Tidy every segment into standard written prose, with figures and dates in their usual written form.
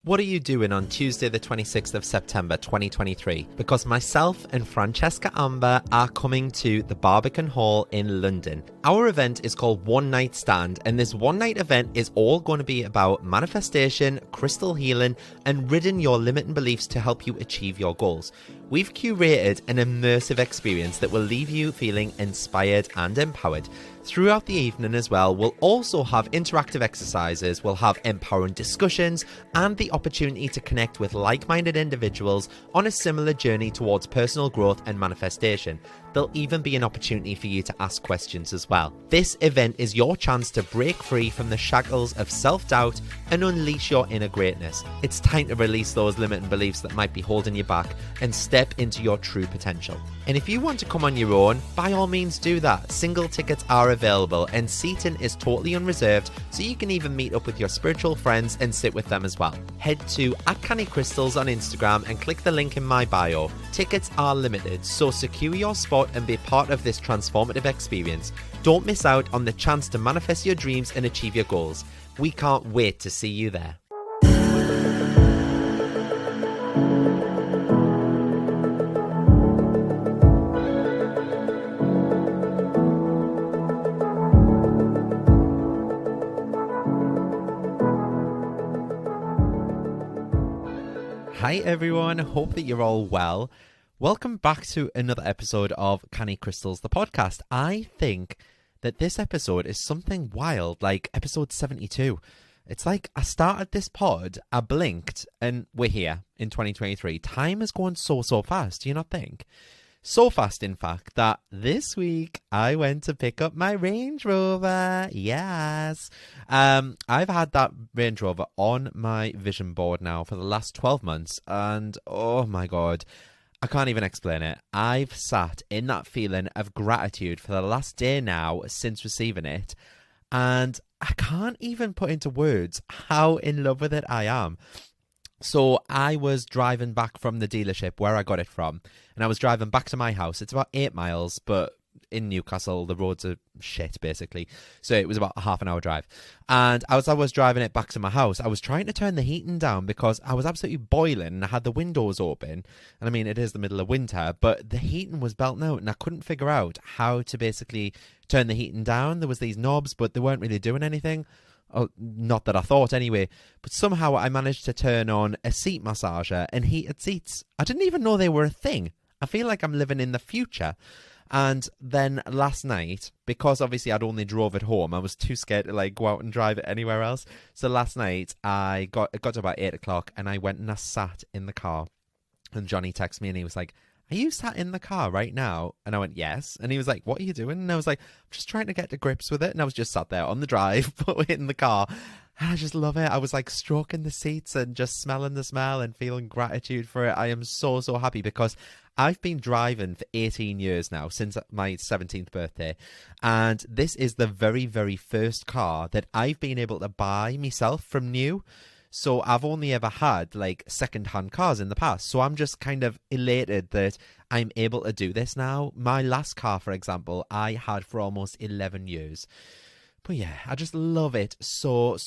What are you doing on Tuesday the 26th of September 2023? Because myself and Francesca Amber are coming to the Barbican Hall in London. Our event is called One Night Stand, and this one night event is all going to be about manifestation, crystal healing, and ridding your limiting beliefs to help you achieve your goals. We've curated an immersive experience that will leave you feeling inspired and empowered. Throughout the evening as well, we'll also have interactive exercises, we'll have empowering discussions, and the opportunity to connect with like-minded individuals on a similar journey towards personal growth and manifestation. There'll even be an opportunity for you to ask questions as well. This event is your chance to break free from the shackles of self-doubt and unleash your inner greatness. It's time to release those limiting beliefs that might be holding you back and step into your true potential. And if you want to come on your own, by all means do that. Single tickets are available and seating is totally unreserved, so you can even meet up with your spiritual friends and sit with them as well. Head to @CannyCrystals on Instagram and click the link in my bio. Tickets are limited, so secure your spot and be part of this transformative experience. Don't miss out on the chance to manifest your dreams and achieve your goals. We can't wait to see you there. Hi everyone, hope that you're all well. Welcome back to another episode of Canny Crystals, the podcast. I think that this episode is something wild, like episode 72. It's like I started this pod, I blinked, and we're here in 2023. Time is going so fast, do you not think? So fast, in fact, that this week I went to pick up my Range Rover. Yes. I've had that Range Rover on my vision board now for the last 12 months. And oh my God, I can't even explain it. I've sat in that feeling of gratitude for the last day now since receiving it. And I can't even put into words how in love with it I am. So I was driving back from the dealership where I got it from, and I was driving back to my house. It's about 8 miles, but in Newcastle, the roads are shit, basically. So it was about a half an hour drive. And as I was driving it back to my house, I was trying to turn the heating down because I was absolutely boiling and I had the windows open. And I mean, it is the middle of winter, but the heating was belting out and I couldn't figure out how to basically turn the heating down. There was these knobs, but they weren't really doing anything. Oh, not that I thought anyway, but somehow I managed to turn on a seat massager and heated seats. I didn't even know they were a thing. I feel like I'm living in the future. And then last night, because obviously I'd only drove it home, I was too scared to like go out and drive it anywhere else. So last night it got to about 8 o'clock and I went and I sat in the car, and Johnny texted me and he was like, "Are you sat in the car right now?" And I went, "Yes." And he was like, "What are you doing?" And I was like, "I'm just trying to get to grips with it." And I was just sat there on the drive, but in the car. And I just love it. I was like stroking the seats and just smelling the smell and feeling gratitude for it. I am so happy because I've been driving for 18 years now, since my 17th birthday. And this is the very first car that I've been able to buy myself from new. So I've only ever had like second-hand cars in the past. So I'm just kind of elated that I'm able to do this now. My last car, for example, I had for almost 11 years. But yeah, I just love it so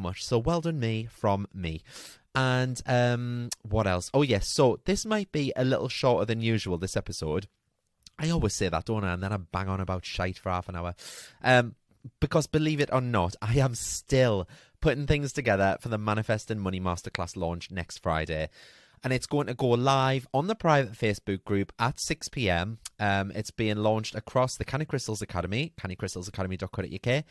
much. So well done me from me. And what else? Oh yes, so this might be a little shorter than usual, this episode. I always say that, don't I? And then I bang on about shite for half an hour. Because believe it or not, I am still putting things together for the Manifest and Money Masterclass launch next Friday. And it's going to go live on the private Facebook group at 6 p.m. It's being launched across the Canny Crystals Academy, cannycrystalsacademy.co.uk.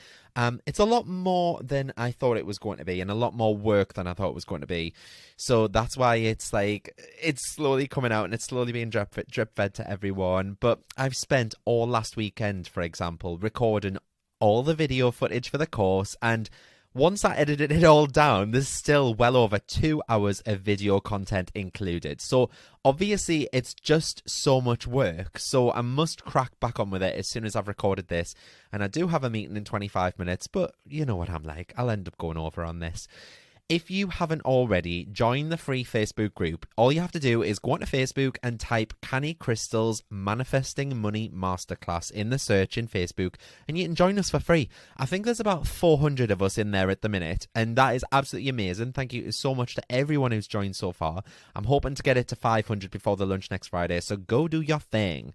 It's a lot more than I thought it was going to be and a lot more work than I thought it was going to be. So that's why it's like, it's slowly coming out and it's slowly being drip fed to everyone. But I've spent all last weekend, for example, recording all the video footage for the course, and once I edited it all down, there's still well over 2 hours of video content included. So obviously it's just so much work. So I must crack back on with it as soon as I've recorded this. And I do have a meeting in 25 minutes, but you know what I'm like. I'll end up going over on this. if you haven't already, join the free Facebook group. All you have to do is go onto Facebook and type Canny Crystal's Manifesting Money Masterclass in the search in Facebook, and you can join us for free. I think there's about 400 of us in there at the minute, and that is absolutely amazing. Thank you so much to everyone who's joined so far. I'm hoping to get it to 500 before the lunch next Friday, so go do your thing.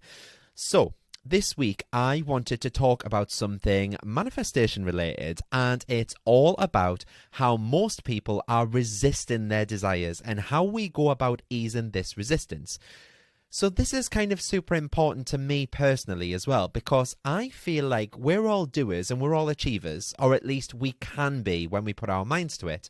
So, this week, I wanted to talk about something manifestation related, and it's all about how most people are resisting their desires and how we go about easing this resistance. So this is kind of super important to me personally as well, because I feel like we're all doers and we're all achievers, or at least we can be when we put our minds to it.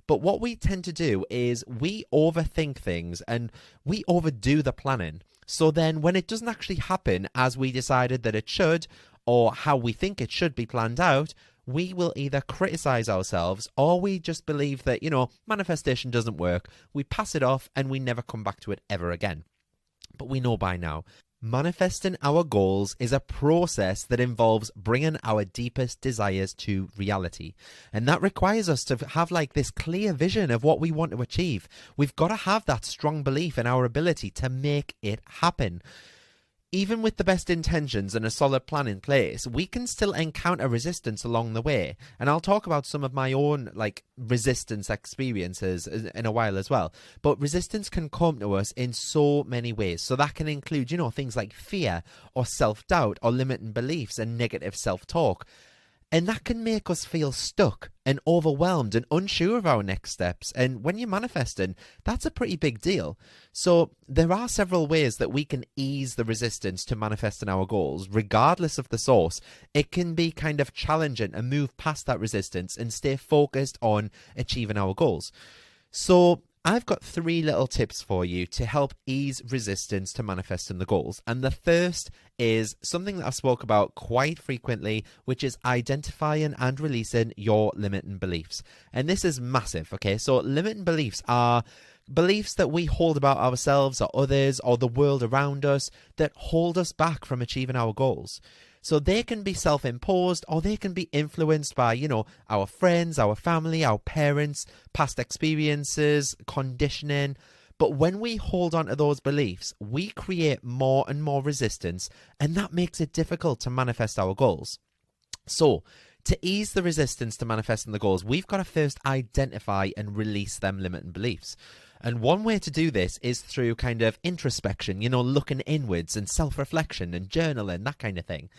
But what we tend to do is we overthink things and we overdo the planning. So then when it doesn't actually happen as we decided that it should, or how we think it should be planned out, we will either criticize ourselves or we just believe that, manifestation doesn't work. We pass it off and we never come back to it ever again. But we know by now, manifesting our goals is a process that involves bringing our deepest desires to reality. And that requires us to have this clear vision of what we want to achieve. We've got to have that strong belief in our ability to make it happen. Even with the best intentions and a solid plan in place, we can still encounter resistance along the way. And I'll talk about some of my own resistance experiences in a while as well. But resistance can come to us in so many ways. So that can include, things like fear or self-doubt or limiting beliefs and negative self-talk. And that can make us feel stuck and overwhelmed and unsure of our next steps. And when you're manifesting, that's a pretty big deal. So there are several ways that we can ease the resistance to manifesting our goals, regardless of the source. It can be kind of challenging to move past that resistance and stay focused on achieving our goals. So I've got 3 little tips for you to help ease resistance to manifesting the goals. And the first is something that I spoke about quite frequently, which is identifying and releasing your limiting beliefs. And this is massive, okay? So limiting beliefs are beliefs that we hold about ourselves or others or the world around us that hold us back from achieving our goals. So they can be self-imposed or they can be influenced by, our friends, our family, our parents, past experiences, conditioning. But when we hold on to those beliefs, we create more and more resistance, and that makes it difficult to manifest our goals. So to ease the resistance to manifesting the goals, we've got to first identify and release them limiting beliefs. And one way to do this is through kind of introspection, looking inwards and self-reflection and journaling, that kind of thing.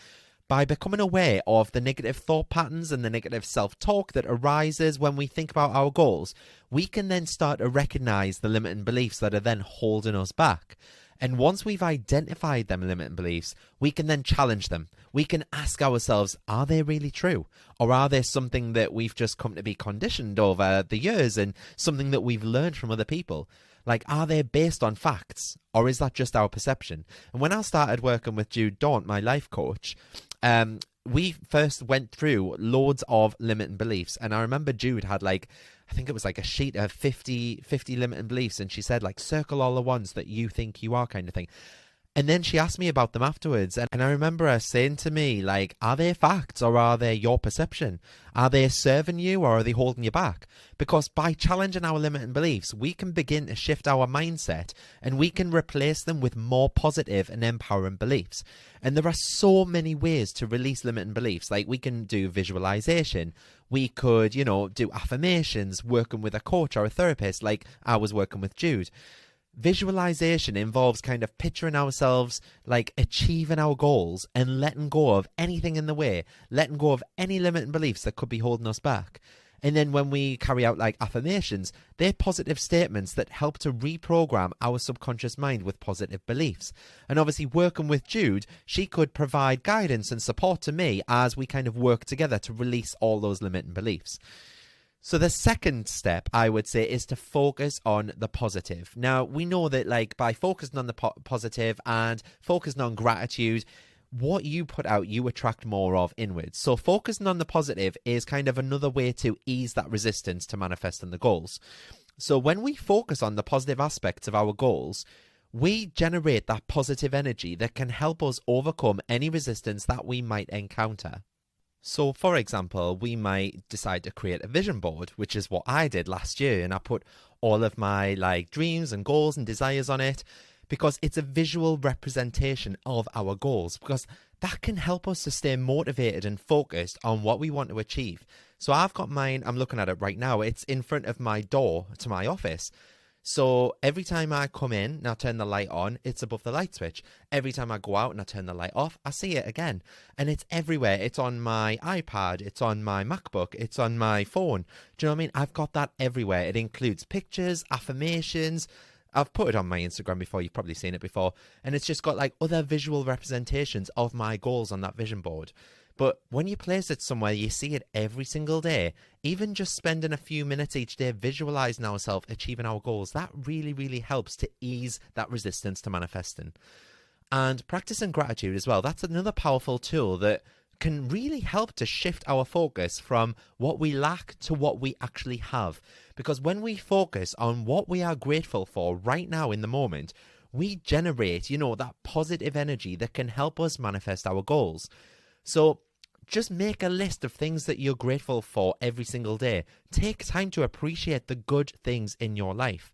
By becoming aware of the negative thought patterns and the negative self-talk that arises when we think about our goals, we can then start to recognize the limiting beliefs that are then holding us back. And once we've identified them limiting beliefs, we can then challenge them. We can ask ourselves, are they really true? Or are they something that we've just come to be conditioned over the years and something that we've learned from other people? Are they based on facts? Or is that just our perception? And when I started working with Jude Daunt, my life coach, we first went through loads of limiting beliefs. And I remember Jude had I think it was a sheet of 50 limiting beliefs. And she said circle all the ones that you think you are kind of thing. And then she asked me about them afterwards. And I remember her saying to me, are they facts or are they your perception? Are they serving you or are they holding you back? Because by challenging our limiting beliefs, we can begin to shift our mindset and we can replace them with more positive and empowering beliefs. And there are so many ways to release limiting beliefs. We can do visualization. We could, do affirmations, working with a coach or a therapist, like I was working with Jude. Visualization involves kind of picturing ourselves achieving our goals and letting go of anything in the way, letting go of any limiting beliefs that could be holding us back. And then when we carry out affirmations, they're positive statements that help to reprogram our subconscious mind with positive beliefs. And obviously working with Jude, she could provide guidance and support to me as we kind of work together to release all those limiting beliefs. So the second step, I would say, is to focus on the positive. Now, we know that by focusing on the positive and focusing on gratitude, what you put out, you attract more of inwards. So focusing on the positive is kind of another way to ease that resistance to manifesting the goals. So when we focus on the positive aspects of our goals, we generate that positive energy that can help us overcome any resistance that we might encounter. So, for example, we might decide to create a vision board, which is what I did last year. And I put all of my dreams and goals and desires on it because it's a visual representation of our goals, because that can help us to stay motivated and focused on what we want to achieve. So I've got mine, I'm looking at it right now. It's in front of my door to my office. So every time I come in and I turn the light on, it's above the light switch. Every time I go out and I turn the light off, I see it again. And it's everywhere. It's on my iPad, it's on my MacBook, it's on my phone. Do you know what I mean? I've got that everywhere. It includes pictures, affirmations. I've put it on my Instagram before, you've probably seen it before. And it's just got other visual representations of my goals on that vision board. But when you place it somewhere, you see it every single day. Even just spending a few minutes each day visualizing ourselves achieving our goals, that really, really helps to ease that resistance to manifesting. And practicing gratitude as well, that's another powerful tool that can really help to shift our focus from what we lack to what we actually have. Because when we focus on what we are grateful for right now in the moment, we generate, that positive energy that can help us manifest our goals. So just make a list of things that you're grateful for every single day. Take time to appreciate the good things in your life.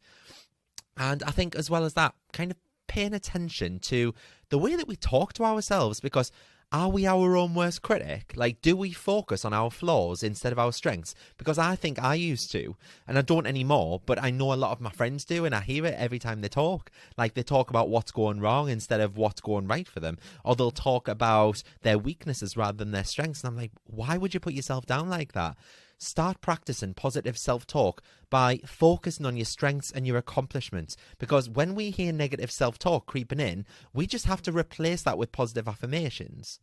And I think as well as that, kind of paying attention to the way that we talk to ourselves, because are we our own worst critic? Do we focus on our flaws instead of our strengths? Because I think I used to, and I don't anymore, but I know a lot of my friends do, and I hear it every time they talk. They talk about what's going wrong instead of what's going right for them. Or they'll talk about their weaknesses rather than their strengths. And I'm like, why would you put yourself down like that? Start practicing positive self-talk by focusing on your strengths and your accomplishments. Because when we hear negative self-talk creeping in, we just have to replace that with positive affirmations.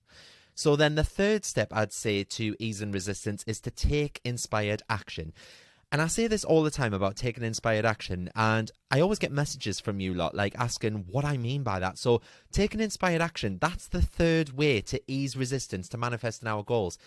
So then the third step I'd say to easing resistance is to take inspired action. And I say this all the time about taking inspired action, and I always get messages from you lot asking what I mean by that. So taking inspired action, that's the third way to ease resistance to manifesting our goals.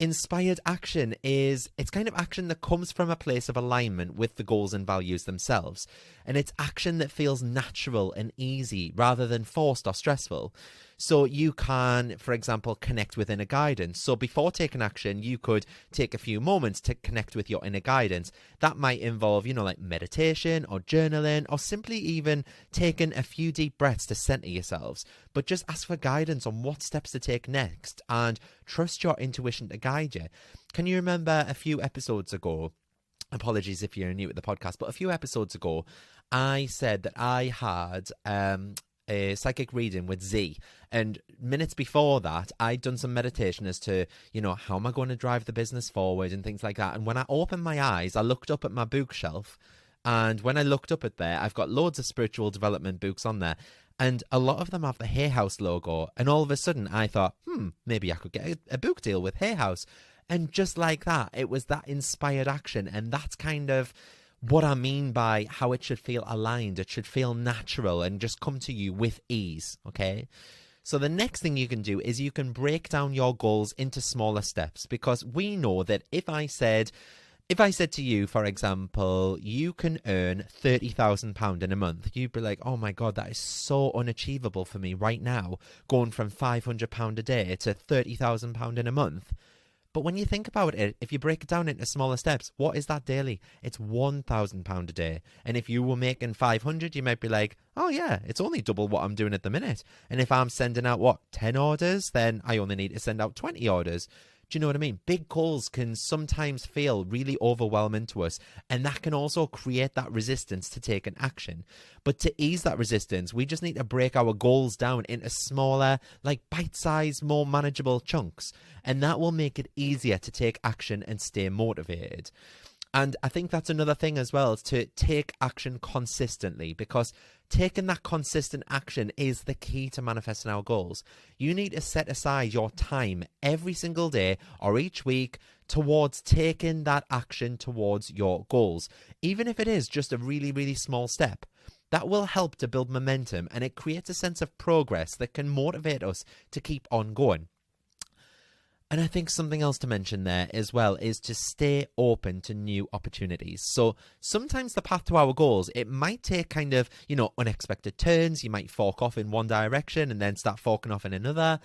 Inspired action it's kind of action that comes from a place of alignment with the goals and values themselves. And it's action that feels natural and easy rather than forced or stressful. So you can, for example, connect with inner guidance. So before taking action, you could take a few moments to connect with your inner guidance. That might involve, meditation or journaling, or simply even taking a few deep breaths to center yourselves. But just ask for guidance on what steps to take next and trust your intuition to guide you. Can you remember a few episodes ago? Apologies if you're new to the podcast, but a few episodes ago, I said that I had a psychic reading with Z, and minutes before that I'd done some meditation as to how am I going to drive the business forward and things like that. And when I opened my eyes, I looked up at my bookshelf, and when I looked up at there, I've got loads of spiritual development books on there, and a lot of them have the Hay House logo. And all of a sudden I thought, maybe I could get a book deal with Hay House. And just like that, it was that inspired action. And that's kind of what I mean by how it should feel aligned. It should feel natural and just come to you with ease, okay? So the next thing you can do is you can break down your goals into smaller steps, because we know that if I said to you, for example, you can earn £30,000 in a month, you'd be like, oh my God, that is so unachievable for me right now, going from £500 a day to £30,000 in a month. But when you think about it, if you break it down into smaller steps, what is that daily? It's £1,000 a day. And if you were making 500, you might be like, oh yeah, it's only double what I'm doing at the minute. And if I'm sending out, 10 orders, then I only need to send out 20 orders. Do you know what I mean? Big goals can sometimes feel really overwhelming to us, and that can also create that resistance to taking action. But to ease that resistance, we just need to break our goals down into smaller, bite-sized, more manageable chunks, and that will make it easier to take action and stay motivated. And I think that's another thing as well, is to take action consistently, because taking that consistent action is the key to manifesting our goals. You need to set aside your time every single day or each week towards taking that action towards your goals, even if it is just a really, really small step. That will help to build momentum, and it creates a sense of progress that can motivate us to keep on going. And I think something else to mention there as well is to stay open to new opportunities. So sometimes the path to our goals, it might take kind of, unexpected turns. You might fork off in one direction and then start forking off in another.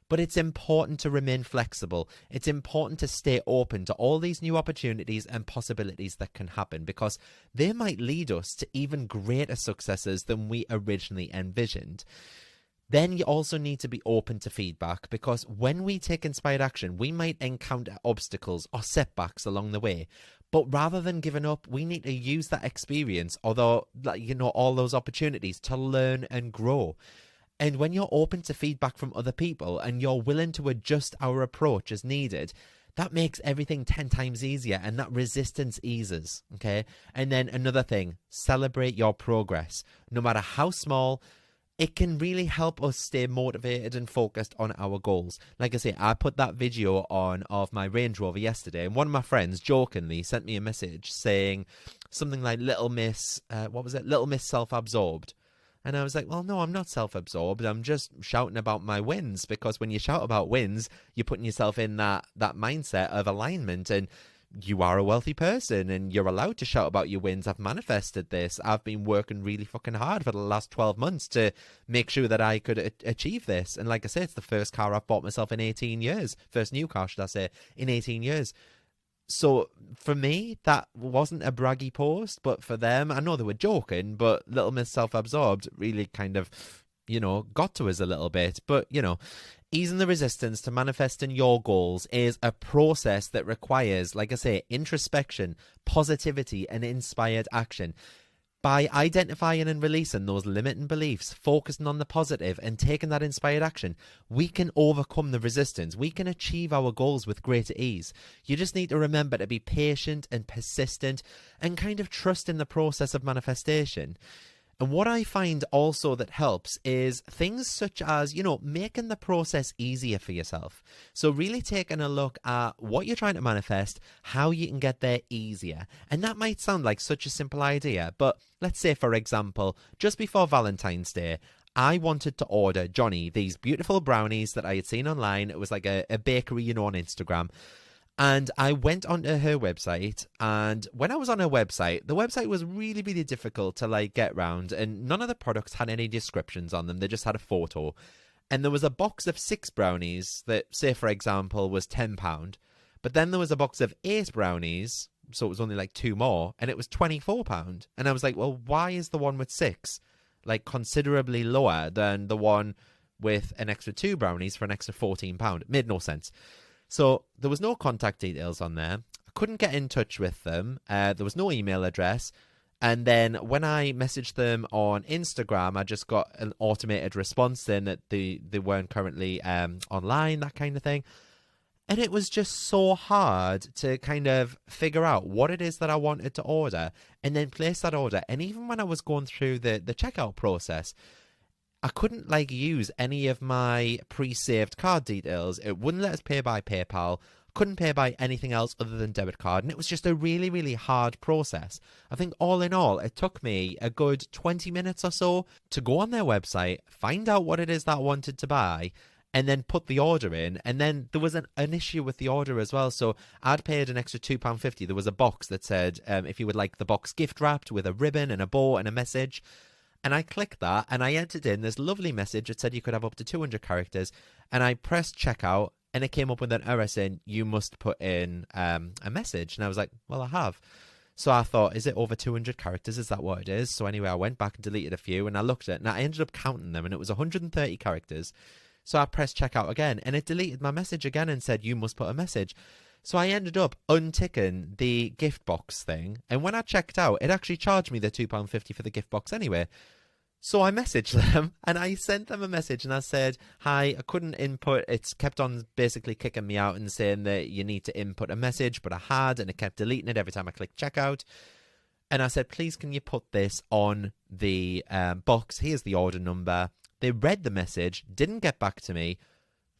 But it's important to remain flexible. It's important to stay open to all these new opportunities and possibilities that can happen, because they might lead us to even greater successes than we originally envisioned. Then you also need to be open to feedback, because when we take inspired action, we might encounter obstacles or setbacks along the way. But rather than giving up, we need to use that experience, although, all those opportunities to learn and grow. And when you're open to feedback from other people and you're willing to adjust our approach as needed, that makes everything 10 times easier, and that resistance eases, okay? And then another thing, celebrate your progress. No matter how small, it can really help us stay motivated and focused on our goals. Like I say, I put that video on of my Range Rover yesterday, and one of my friends jokingly sent me a message saying something like, Little Miss self-absorbed. And I was like, well, no, I'm not self-absorbed. I'm just shouting about my wins, because when you shout about wins, you're putting yourself in that mindset of alignment, and you are a wealthy person and you're allowed to shout about your wins. I've manifested this. I've been working really fucking hard for the last 12 months to make sure that I could achieve this. And like I said, it's the first car I've bought myself in 18 years. First new car, should I say, in 18 years. So for me, that wasn't a braggy post, but for them, I know they were joking, but Little Miss Self-Absorbed really kind of, got to us a little bit. But, easing the resistance to manifesting your goals is a process that requires, like I say, introspection, positivity, and inspired action. By identifying and releasing those limiting beliefs, focusing on the positive, and taking that inspired action, we can overcome the resistance. We can achieve our goals with greater ease. You just need to remember to be patient and persistent and kind of trust in the process of manifestation. And what I find also that helps is things such as, making the process easier for yourself. So really taking a look at what you're trying to manifest, how you can get there easier. And that might sound like such a simple idea, but let's say, for example, just before Valentine's Day, I wanted to order Johnny these beautiful brownies that I had seen online. It was like a bakery, on Instagram. And I went onto her website, and when I was on her website, the website was really, really difficult to get round, and none of the products had any descriptions on them. They just had a photo. And there was a box of 6 brownies that, say, for example, was £10. But then there was a box of 8 brownies, so it was only 2 more, and it was £24. And I was like, well, why is the one with 6 considerably lower than the one with an extra 2 brownies for an extra £14? It made no sense. So there was no contact details on there. I couldn't get in touch with them. There was no email address. And then when I messaged them on Instagram, I just got an automated response saying that they weren't currently online, that kind of thing. And it was just so hard to kind of figure out what it is that I wanted to order and then place that order. And even when I was going through the checkout process, I couldn't use any of my pre-saved card details. It wouldn't let us pay by PayPal. Couldn't pay by anything else other than debit card. And it was just a really, really hard process. I think all in all, it took me a good 20 minutes or so to go on their website, find out what it is that I wanted to buy, and then put the order in. And then there was an issue with the order as well. So I'd paid an extra £2.50. There was a box that said, if you would like the box gift wrapped with a ribbon and a bow and a message. And I clicked that and I entered in this lovely message that said you could have up to 200 characters. And I pressed checkout and it came up with an error saying you must put in a message. And I was like, well, I have. So I thought, is it over 200 characters? Is that what it is? So anyway, I went back and deleted a few and I looked at it and I ended up counting them and it was 130 characters. So I pressed checkout again and it deleted my message again and said you must put a message. So I ended up unticking the gift box thing. And when I checked out, it actually charged me the £2.50 for the gift box anyway. So I messaged them and I sent them a message and I said, hi, I couldn't input. It's kept on basically kicking me out and saying that you need to input a message, but I had, and it kept deleting it every time I clicked checkout. And I said, please, can you put this on the box? Here's the order number. They read the message, didn't get back to me.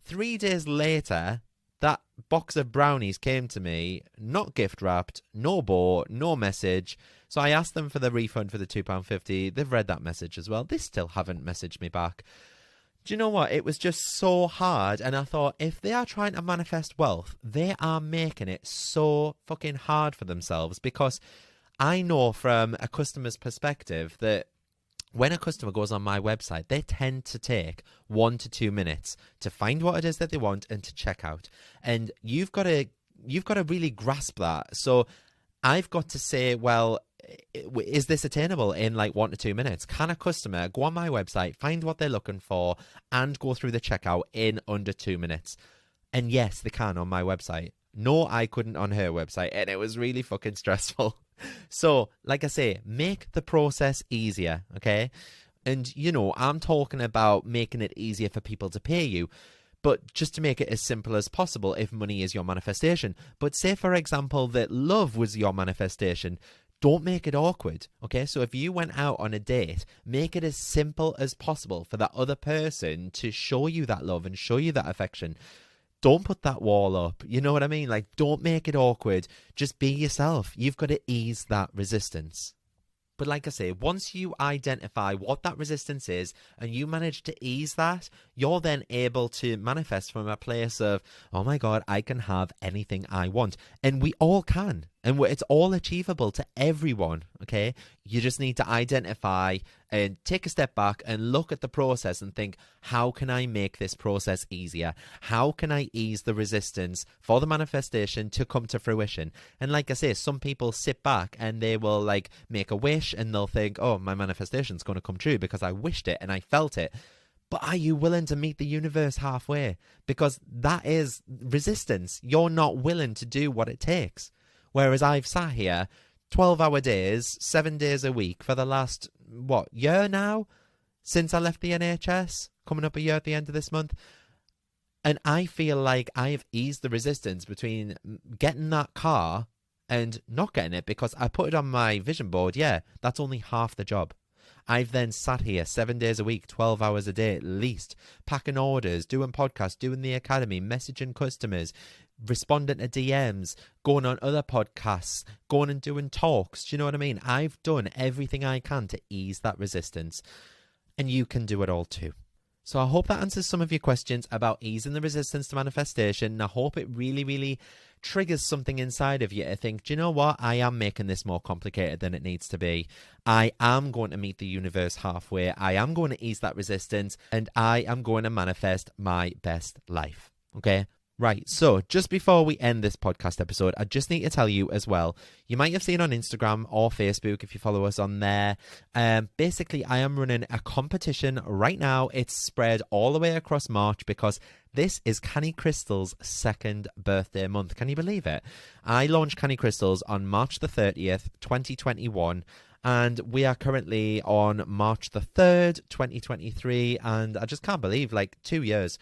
3 days later, that box of brownies came to me, not gift wrapped, no bow, no message. So I asked them for the refund for the £2.50. They've read that message as well. They still haven't messaged me back. Do you know what? It was just so hard. And I thought, if they are trying to manifest wealth, they are making it so fucking hard for themselves. Because I know from a customer's perspective that when a customer goes on my website, they tend to take 1 to 2 minutes to find what it is that they want and to check out. And you've got to really grasp that. So I've got to say, well, is this attainable in like 1 to 2 minutes? Can a customer go on my website, find what they're looking for, and go through the checkout in under 2 minutes? And yes, they can on my website. No, I couldn't on her website, and it was really fucking stressful. So, like I say, make the process easier, okay? And, you know, I'm talking about making it easier for people to pay you, but just to make it as simple as possible if money is your manifestation. But say, for example, that love was your manifestation. Don't make it awkward, okay? So if you went out on a date, make it as simple as possible for that other person to show you that love and show you that affection. Don't put that wall up. You know what I mean? Like, don't make it awkward. Just be yourself. You've got to ease that resistance. But like I say, once you identify what that resistance is and you manage to ease that, you're then able to manifest from a place of, oh my God, I can have anything I want. And we all can. And it's all achievable to everyone, okay? You just need to identify and take a step back and look at the process and think, how can I make this process easier? How can I ease the resistance for the manifestation to come to fruition? And like I say, some people sit back and they will like make a wish and they'll think, oh, my manifestation's going to come true because I wished it and I felt it. But are you willing to meet the universe halfway? Because that is resistance. You're not willing to do what it takes. Whereas I've sat here 12-hour days, 7 days a week for the last, year now? Since I left the NHS, coming up a year at the end of this month. And I feel like I've eased the resistance between getting that car and not getting it because I put it on my vision board. Yeah, that's only half the job. I've then sat here 7 days a week, 12 hours a day at least, packing orders, doing podcasts, doing the academy, messaging customers, responding to DMs, going on other podcasts, going and doing talks. Do you know what I mean? I've done everything I can to ease that resistance, and you can do it all too. So I hope that answers some of your questions about easing the resistance to manifestation. And I hope it really, really triggers something inside of you to think, do you know what? I am making this more complicated than it needs to be. I am going to meet the universe halfway. I am going to ease that resistance, and I am going to manifest my best life. Okay? Right, so just before we end this podcast episode, I just need to tell you as well, you might have seen on Instagram or Facebook if you follow us on there. Basically, I am running a competition right now. It's spread all the way across March because this is Canny Crystal's second birthday month. Can you believe it? I launched Canny Crystals on March the 30th, 2021. And we are currently on March the 3rd, 2023. And I just can't believe, 2 years.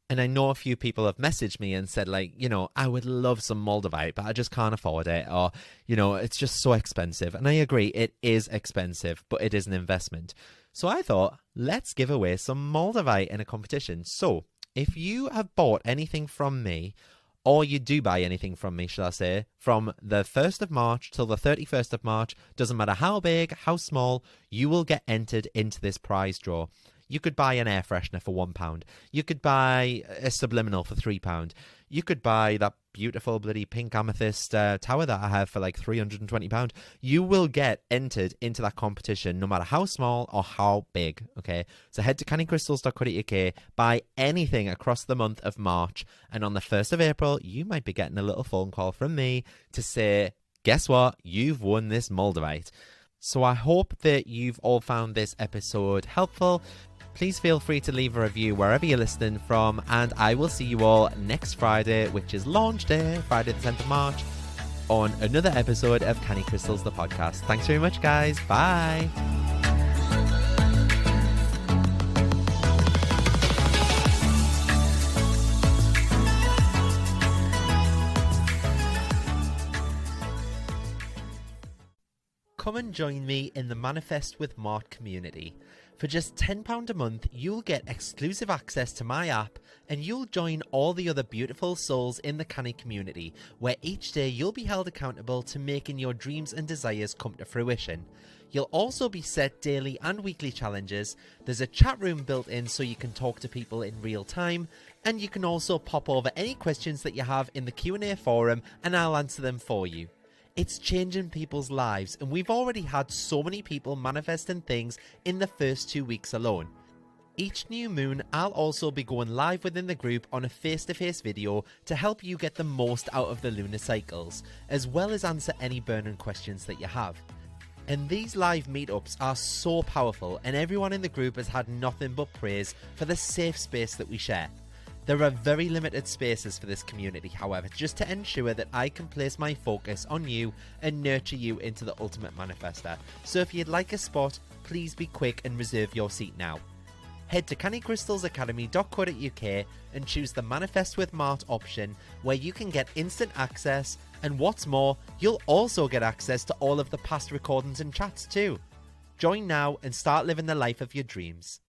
And I know a few people have messaged me and said, I would love some Moldavite, but I just can't afford it. Or, it's just so expensive. And I agree, it is expensive, but it is an investment. So I thought, let's give away some Moldavite in a competition. So if you have bought anything from me, or you do buy anything from me, shall I say, from the 1st of March till the 31st of March, doesn't matter how big, how small, you will get entered into this prize draw. You could buy an air freshener for £1. You could buy a subliminal for £3. You could buy that beautiful bloody pink amethyst tower that I have for £320. You will get entered into that competition no matter how small or how big, okay? So head to cannycrystals.co.uk, buy anything across the month of March, and on the 1st of April, you might be getting a little phone call from me to say, guess what? You've won this Moldavite. So I hope that you've all found this episode helpful. Please feel free to leave a review wherever you're listening from, and I will see you all next Friday, which is launch day, Friday the 10th of March, on another episode of Canny Crystals, the podcast. Thanks very much, guys. Bye. Come and join me in the Manifest with Mart community. For just £10 a month, you'll get exclusive access to my app, and you'll join all the other beautiful souls in the Canny community, where each day you'll be held accountable to making your dreams and desires come to fruition. You'll also be set daily and weekly challenges. There's a chat room built in so you can talk to people in real time, and you can also pop over any questions that you have in the Q&A forum and I'll answer them for you. It's changing people's lives, and we've already had so many people manifesting things in the first 2 weeks alone. Each new moon, I'll also be going live within the group on a face-to-face video to help you get the most out of the lunar cycles, as well as answer any burning questions that you have. And these live meetups are so powerful, and everyone in the group has had nothing but praise for the safe space that we share. There are very limited spaces for this community, however, just to ensure that I can place my focus on you and nurture you into the ultimate manifester. So if you'd like a spot, please be quick and reserve your seat now. Head to cannycrystalsacademy.co.uk and choose the Manifest with Mart option, where you can get instant access, and what's more, you'll also get access to all of the past recordings and chats too. Join now and start living the life of your dreams.